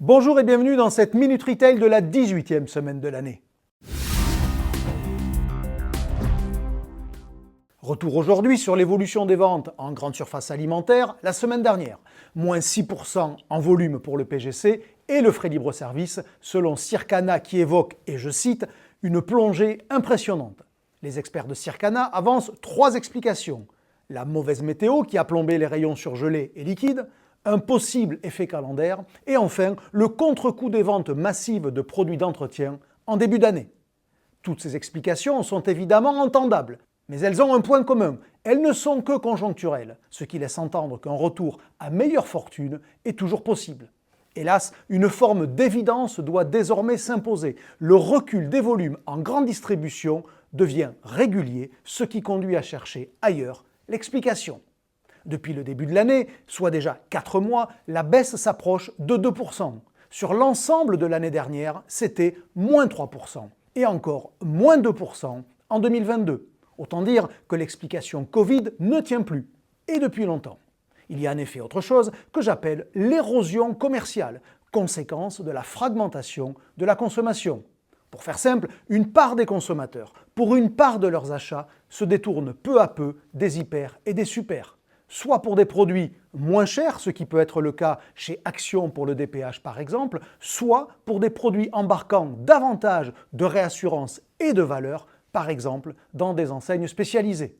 Bonjour et bienvenue dans cette Minute Retail de la 18e semaine de l'année. Retour aujourd'hui sur l'évolution des ventes en grande surface alimentaire la semaine dernière. Moins 6% en volume pour le PGC et le frais libre-service selon Circana qui évoque, et je cite, une plongée impressionnante. Les experts de Circana avancent 3 explications. La mauvaise météo qui a plombé les rayons surgelés et liquides, un possible effet calendaire et enfin le contre-coup des ventes massives de produits d'entretien en début d'année. Toutes ces explications sont évidemment entendables, mais elles ont un point commun, elles ne sont que conjoncturelles, ce qui laisse entendre qu'un retour à meilleure fortune est toujours possible. Hélas, une forme d'évidence doit désormais s'imposer. Le recul des volumes en grande distribution devient régulier, ce qui conduit à chercher ailleurs l'explication. Depuis le début de l'année, soit déjà 4 mois, la baisse s'approche de 2%. Sur l'ensemble de l'année dernière, c'était moins 3%. Et encore moins 2% en 2022. Autant dire que l'explication Covid ne tient plus. Et depuis longtemps. Il y a en effet autre chose que j'appelle l'érosion commerciale, conséquence de la fragmentation de la consommation. Pour faire simple, une part des consommateurs, pour une part de leurs achats, se détourne peu à peu des hyper et des super. Soit pour des produits moins chers, ce qui peut être le cas chez Action pour le DPH par exemple, soit pour des produits embarquant davantage de réassurance et de valeur, par exemple dans des enseignes spécialisées.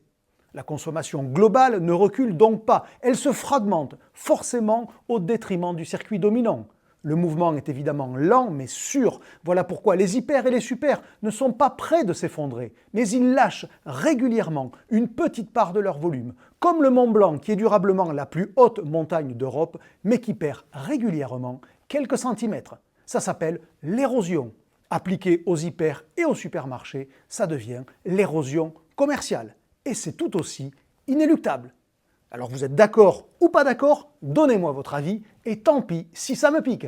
La consommation globale ne recule donc pas, elle se fragmente, forcément au détriment du circuit dominant. Le mouvement est évidemment lent mais sûr, voilà pourquoi les hyper et les super ne sont pas près de s'effondrer, mais ils lâchent régulièrement une petite part de leur volume, comme le Mont Blanc qui est durablement la plus haute montagne d'Europe, mais qui perd régulièrement quelques centimètres. Ça s'appelle l'érosion. Appliquée aux hyper et aux supermarchés, ça devient l'érosion commerciale. Et c'est tout aussi inéluctable. Alors vous êtes d'accord ou pas d'accord? Donnez-moi votre avis et tant pis si ça me pique.